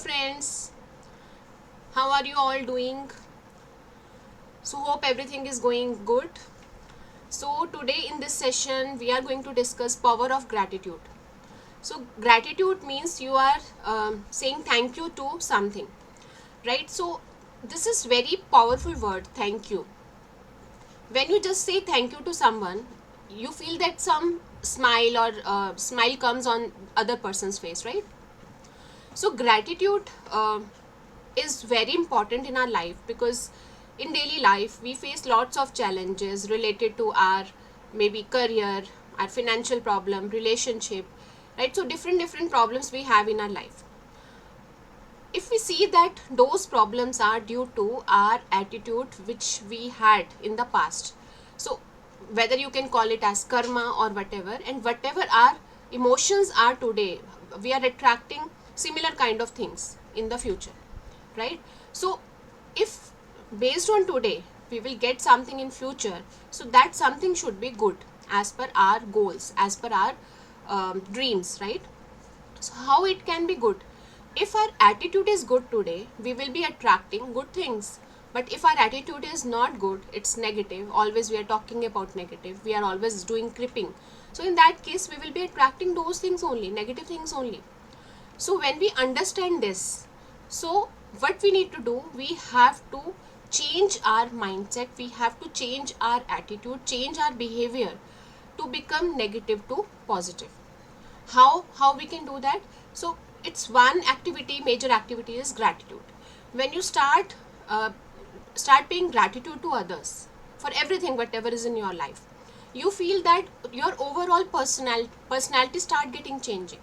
friends, how are you all doing? So hope everything is going good. So today in this session we are going to discuss power of gratitude. So gratitude means you are saying thank you to something, right? So this is very powerful word, thank you. When you just say thank you to someone, you feel that some smile or smile comes on other person's face, right? So gratitude is very important in our life, because in daily life we face lots of challenges related to our maybe career, our financial problem, relationship, right? So different problems we have in our life. If we see that those problems are due to our attitude which we had in the past, so whether you can call it as karma or whatever, and whatever our emotions are today, we are attracting similar kind of things in the future, right? So if based on today we will get something in future, so that something should be good as per our goals, as per our dreams, right? So how it can be good? If our attitude is good today, we will be attracting good things. But if our attitude is not good, it's negative, always we are talking about negative, we are always doing cripping, so in that case we will be attracting those things only, negative things only. So when we understand this, so what we need to do, we have to change our mindset, we have to change our attitude, change our behavior to become negative to positive. How we can do that? So it's one activity, major activity is gratitude. When you start paying gratitude to others for everything whatever is in your life, you feel that your overall personality start getting changing,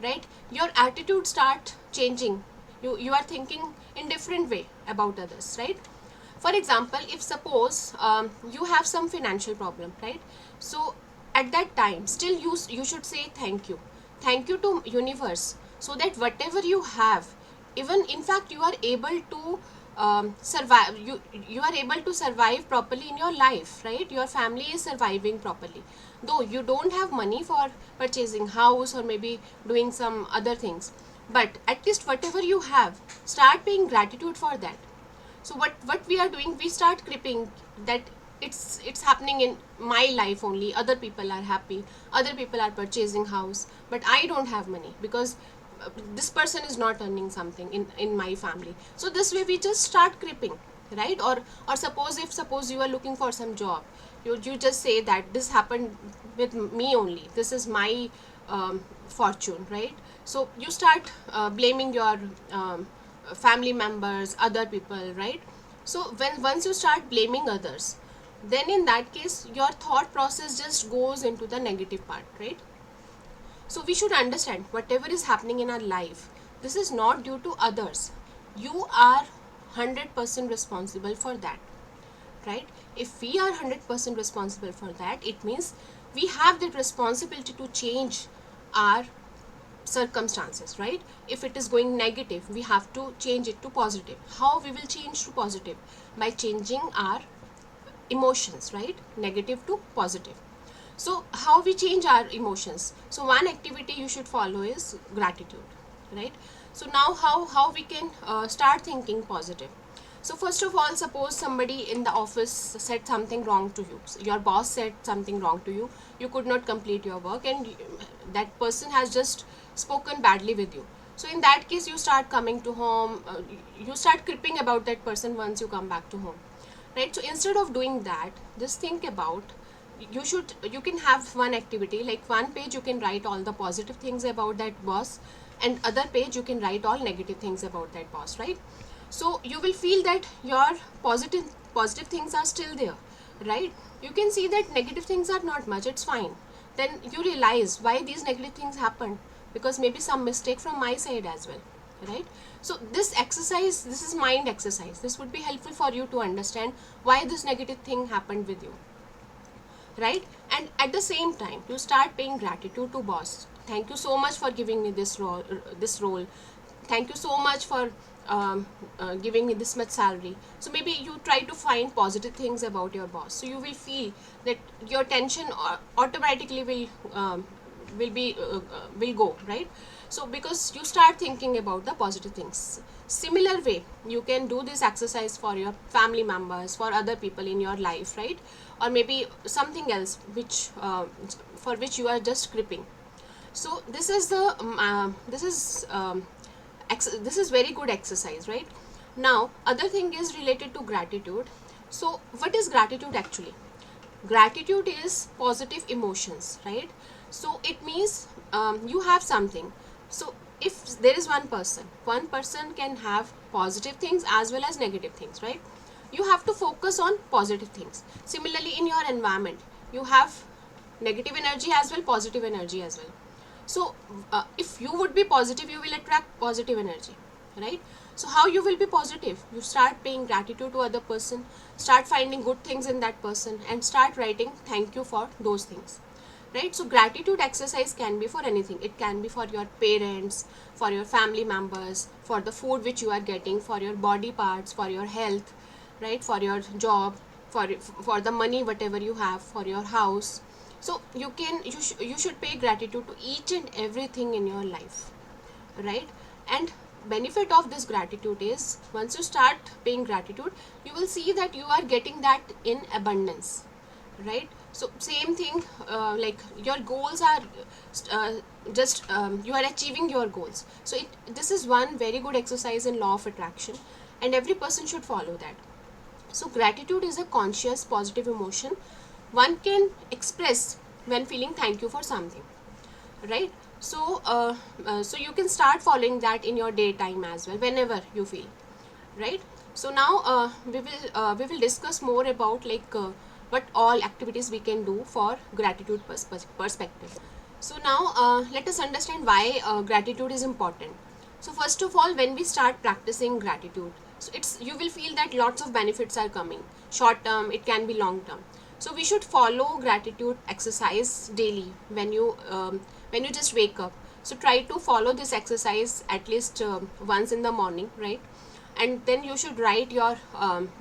right? Your attitude start changing, you are thinking in different way about others, right? For example, if suppose you have some financial problem, right? So at that time still you should say thank you to universe, so that whatever you have, even in fact you are able to survive, you are able to survive properly in your life, right? Your family is surviving properly, though you don't have money for purchasing house or maybe doing some other things, but at least whatever you have, start paying gratitude for that. So what we are doing, we start cripping that it's happening in my life only, other people are happy, other people are purchasing house, but I don't have money because this person is not earning something in my family. So this way we just start cripping, right? Or suppose you are looking for some job, you just say that this happened with me only, this is my fortune, right? So you start blaming your family members, other people, right? So when once you start blaming others, then in that case your thought process just goes into the negative part, right? So we should understand whatever is happening in our life, this is not due to others, you are 100% responsible for that, right? If we are 100% responsible for that, it means we have the responsibility to change our circumstances, right? If it is going negative, we have to change it to positive. How we will change to positive? By changing our emotions, right? Negative to positive. So how we change our emotions? So one activity you should follow is gratitude, right? So now how we can start thinking positive? So first of all, suppose somebody in the office said something wrong to you, your boss said something wrong to you, you could not complete your work, and that person has just spoken badly with you. So in that case you start coming to home, you start cripping about that person once you come back to home, right? So instead of doing that, just think about, you can have one activity, like one page you can write all the positive things about that boss, and other page you can write all negative things about that boss, right? So you will feel that your positive things are still there, right? You can see that negative things are not much, it's fine. Then you realize why these negative things happened, because maybe some mistake from my side as well, right? So this exercise, this is mind exercise, this would be helpful for you to understand why this negative thing happened with you, right? And at the same time you start paying gratitude to boss, thank you so much for giving me this role, thank you so much for giving me this much salary. So maybe you try to find positive things about your boss, so you will feel that your tension automatically will go, right? So because you start thinking about the positive things. Similar way, you can do this exercise for your family members, for other people in your life, right? Or maybe something else which for which you are just gripping. So this is the this is very good exercise, right? Now other thing is related to gratitude. So what is gratitude actually? Gratitude is positive emotions, right? So it means you have something. So if there is one person can have positive things as well as negative things, right? You have to focus on positive things. Similarly, in your environment, you have negative energy as well, positive energy as well. So if you would be positive, you will attract positive energy, right? So how you will be positive? You start paying gratitude to other person, start finding good things in that person, and start writing thank you for those things, right? So gratitude exercise can be for anything. It can be for your parents, for your family members, for the food which you are getting, for your body parts, for your health, right? For your job, for the money whatever you have, for your house. So you should pay gratitude to each and everything in your life, right? And benefit of this gratitude is once you start paying gratitude, you will see that you are getting that in abundance, right? So same thing, like your goals are just you are achieving your goals. So this is one very good exercise in law of attraction, and every person should follow that. So gratitude is a conscious positive emotion one can express when feeling thank you for something, right? So so you can start following that in your daytime as well whenever you feel, right? So now we will discuss more about like what all activities we can do for gratitude perspective. So now let us understand why gratitude is important. So first of all, when we start practicing gratitude, so it's you will feel that lots of benefits are coming. Short term, it can be long term. So we should follow gratitude exercise daily when you just wake up. So try to follow this exercise at least once in the morning, right? And then you should write your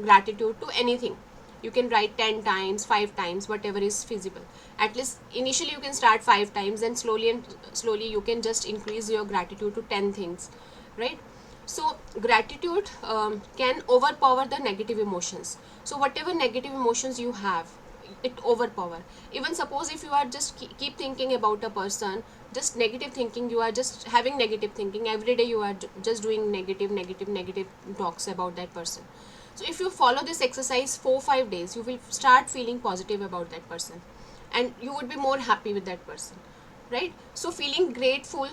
gratitude to anything. You can write 10 times, 5 times, whatever is feasible. At least initially you can start 5 times, then slowly you can just increase your gratitude to 10 things, right? So gratitude can overpower the negative emotions. So whatever negative emotions you have, it overpower. Even suppose if you are just keep thinking about a person, just negative thinking, you are just having negative thinking every day, you are just doing negative talks about that person. So if you follow this exercise 4 5 days, you will start feeling positive about that person, and you would be more happy with that person, right? So feeling grateful,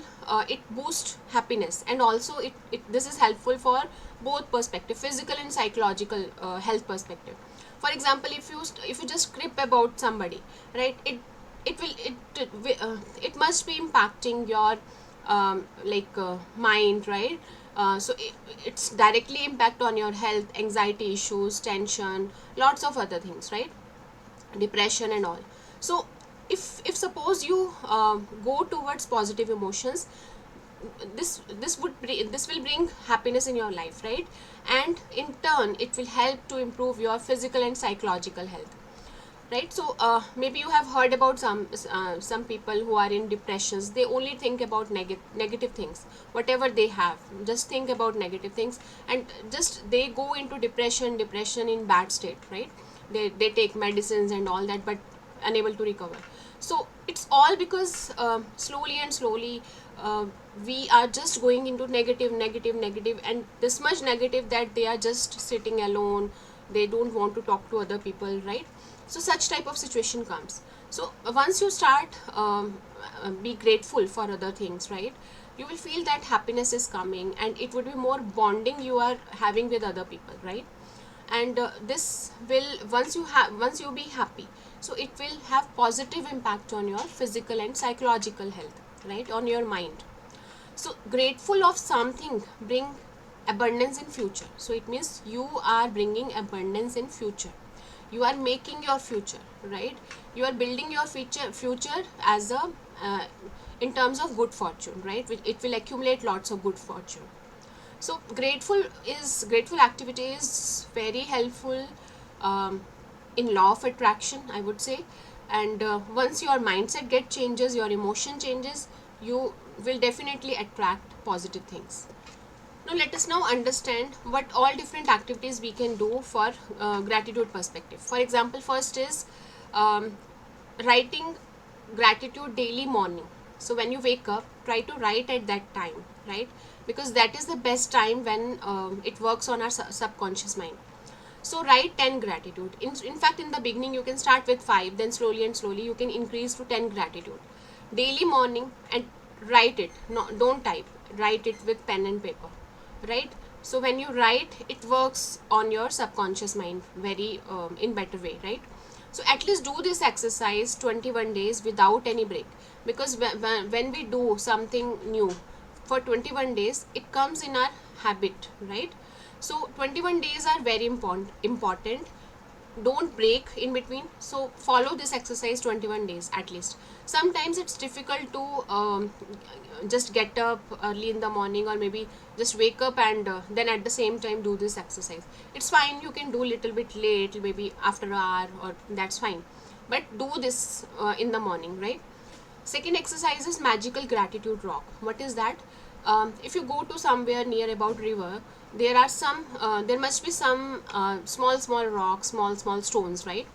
it boosts happiness, and also this is helpful for both perspective, physical and psychological health perspective. For example, if you just crib about somebody, right, it must be impacting your mind, right? So it's directly impact on your health, anxiety issues, tension, lots of other things, right? Depression and all. So if suppose you go towards positive emotions, this will bring happiness in your life, right? And in turn it will help to improve your physical and psychological health, right? So maybe you have heard about some people who are in depressions. They only think about negative things, whatever they have, just think about negative things, and just they go into depression in bad state, right? They take medicines and all that, but unable to recover. So it's all because slowly we are just going into negative, and this much negative that they are just sitting alone. They don't want to talk to other people, right? So such type of situation comes. So once you start be grateful for other things, right, you will feel that happiness is coming, and it would be more bonding you are having with other people, right? And this will once you be happy, so it will have positive impact on your physical and psychological health, right, on your mind. So grateful of something bring abundance in future. So it means you are bringing abundance in future. You are making your future, right? You are building your future as a in terms of good fortune, right? It will accumulate lots of good fortune. So grateful activity is very helpful in law of attraction, I would say. And once your mindset get changes, your emotion changes, you will definitely attract positive things. Now let us now understand what all different activities we can do for gratitude perspective. For example, first is um, writing gratitude daily morning. So when you wake up, try to write at that time, right? Because that is the best time when it works on our subconscious mind. So write 10 gratitude. In fact, in the beginning you can start with 5, then slowly and slowly you can increase to 10 gratitude daily morning, and write it. No, don't type. Write it with pen and paper, right? So when you write, it works on your subconscious mind very in better way, right? So at least do this exercise 21 days without any break, because when we do something new for 21 days, it comes in our habit, right? So 21 days are very important. Don't break in between. So follow this exercise 21 days at least. Sometimes it's difficult to just get up early in the morning, or maybe just wake up and then at the same time do this exercise. It's fine, you can do little bit late, maybe after an hour, or that's fine, but do this in the morning, right? Second exercise is magical gratitude rock. What is that? If you go to somewhere near about river, there are some there must be some small rocks, small stones, right?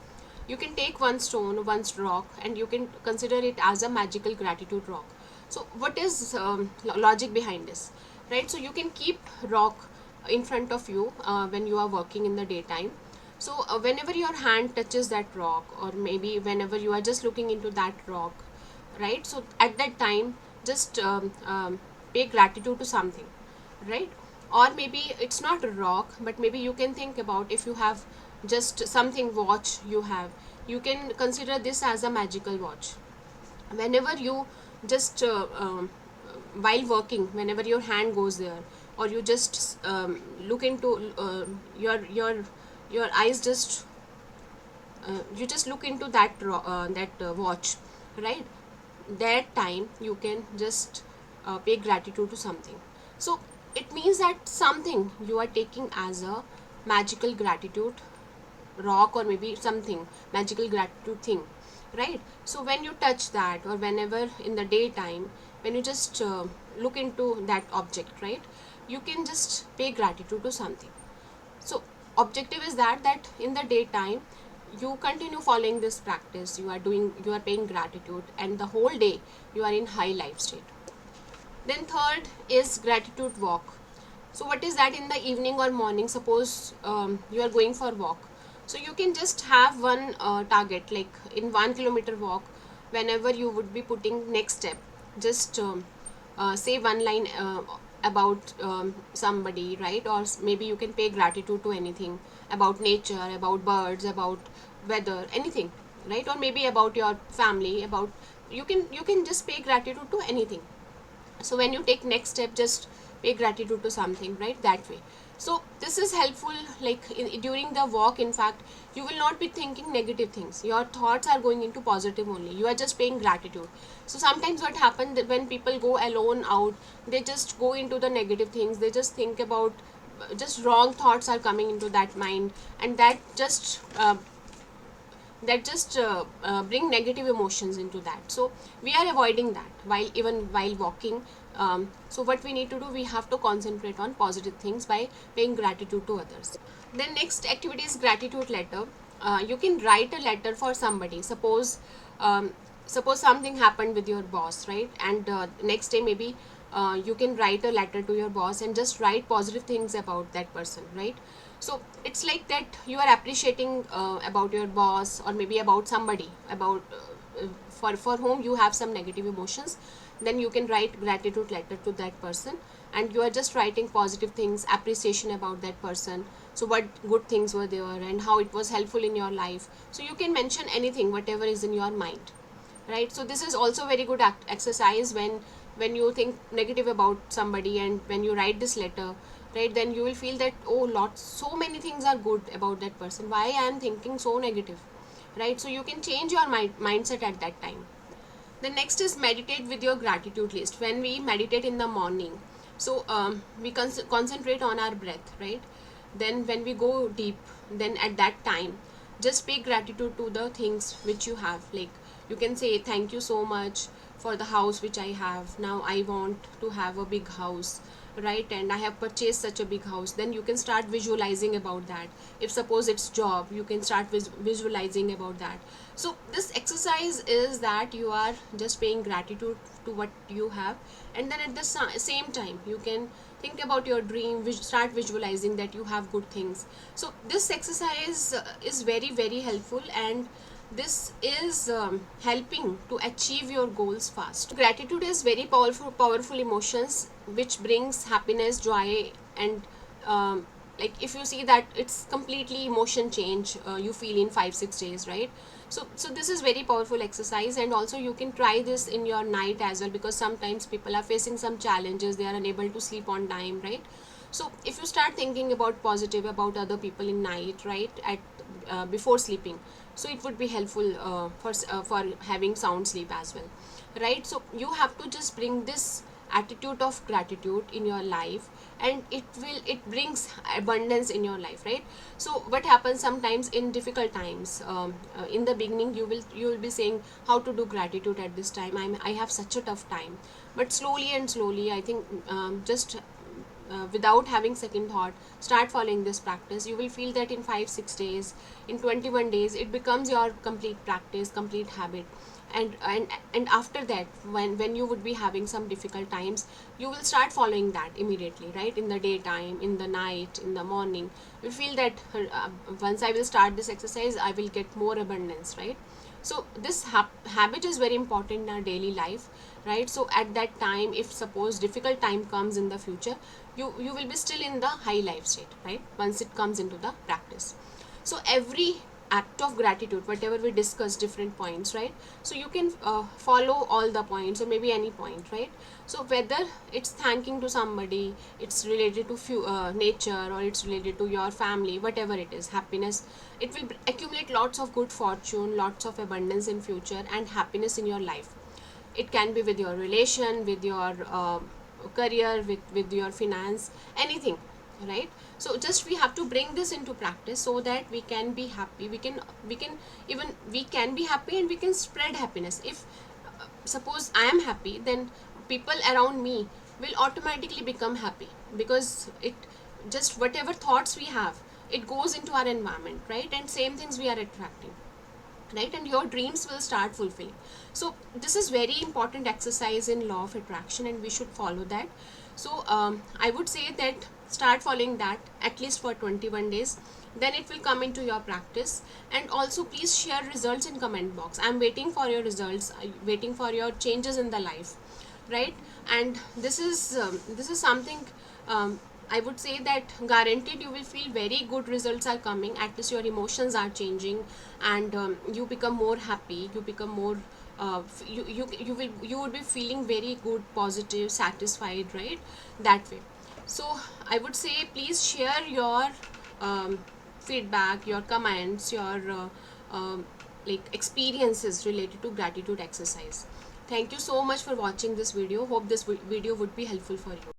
You can take one stone, one rock, and you can consider it as a magical gratitude rock. So what is logic behind this, right? So you can keep rock in front of you when you are working in the daytime. So whenever your hand touches that rock, or maybe whenever you are just looking into that rock, right? So at that time, just pay gratitude to something, right? Or maybe it's not a rock, but maybe you can think about, if you have just something watch you have, you can consider this as a magical watch. Whenever you just while working, whenever your hand goes there, or you just look into your eyes, just you just look into that watch, right? That time you can just pay gratitude to something. So it means that something you are taking as a magical gratitude rock, or maybe something magical gratitude thing, right? So when you touch that, or whenever in the daytime, when you just look into that object, right, you can just pay gratitude to something. So objective is that in the daytime you continue following this practice, you are paying gratitude, and the whole day you are in high life state. Then third is gratitude walk. So what is that? In the evening or morning, suppose you are going for walk, so you can just have one target, like in 1 kilometer walk, whenever you would be putting next step, just say one line about somebody, right? Or maybe you can pay gratitude to anything, about nature, about birds, about weather, anything, right? Or maybe about your family, about, you can just pay gratitude to anything. So when you take next step, just pay gratitude to something, right? That way. So this is helpful, like during the walk. In fact, you will not be thinking negative things, your thoughts are going into positive only, you are just paying gratitude. So sometimes what happens, when people go alone out, they just go into the negative things, they just think about, just wrong thoughts are coming into that mind, and that just bring negative emotions into that. So we are avoiding that while walking. So what we need to do, we have to concentrate on positive things by paying gratitude to others. Then next activity is gratitude letter. You can write a letter for somebody. Suppose something happened with your boss, right? And next day maybe you can write a letter to your boss and just write positive things about that person, right? So it's like that you are appreciating about your boss, or maybe about somebody, about for whom you have some negative emotions. Then you can write gratitude letter to that person, and you are just writing positive things, appreciation about that person. So what good things were there, and how it was helpful in your life. So you can mention anything, whatever is in your mind, right? So this is also very good exercise. When you think negative about somebody, and when you write this letter, right, then you will feel that, oh, lots, so many things are good about that person, why I am thinking so negative, right? So you can change your mindset at that time. The next is meditate with your gratitude list. When we meditate in the morning, so we concentrate on our breath, right? Then when we go deep, then at that time, just pay gratitude to the things which you have. Like you can say thank you so much for the house which I have. Now I want to have a big house, right? And I have purchased such a big house. Then you can start visualizing about that. If suppose it's job, you can start visualizing about that. So this exercise is that you are just paying gratitude to what you have, and then at the same time you can think about your dream, start visualizing that you have good things. So this exercise is very very helpful, and this is helping to achieve your goals fast. Gratitude is very powerful emotions which brings happiness, joy, and like if you see that it's completely emotion change you feel in 5-6 days, right? So this is very powerful exercise, and also you can try this in your night as well, because sometimes people are facing some challenges, they are unable to sleep on time, right? So if you start thinking about positive about other people in night, right, at before sleeping, so it would be helpful for having sound sleep as well, right? So you have to just bring this attitude of gratitude in your life, and it brings abundance in your life, right? So what happens sometimes in difficult times, in the beginning you will be saying how to do gratitude at this time, I have such a tough time. But slowly and slowly, I think, just without having second thought, start following this practice, you will feel that in 5-6 days, in 21 days, it becomes your complete practice, complete habit. And after that, when you would be having some difficult times, you will start following that immediately, right? In the daytime, in the night, in the morning, you feel that once I will start this exercise, I will get more abundance, right? So this habit is very important in our daily life, right? So at that time, if suppose difficult time comes in the future, you will be still in the high life state, right, once it comes into the practice. So every act of gratitude, whatever we discuss different points, right? So you can follow all the points or maybe any point, right? So whether it's thanking to somebody, it's related to nature, or it's related to your family, whatever it is, happiness, it will accumulate lots of good fortune, lots of abundance in future, and happiness in your life. It can be with your relation, with your career, with your finance, anything, right? So just we have to bring this into practice so that we can be happy, we can even we can be happy, and we can spread happiness. If suppose I am happy, then people around me will automatically become happy, because it just whatever thoughts we have, it goes into our environment, right? And same things we are attracting, right? And your dreams will start fulfilling. So this is very important exercise in law of attraction, and we should follow that. So I would say that start following that at least for 21 days, then it will come into your practice. And also please share results in comment box. I'm waiting for your results, waiting for your changes in the life, right? And this is something, I would say that guaranteed you will feel very good results are coming. At least your emotions are changing, and you become more happy, you become more you would be feeling very good, positive, satisfied, right? That way. So I would say please share your feedback, your comments, your like experiences related to gratitude exercise. Thank you so much for watching this video. Hope this video would be helpful for you.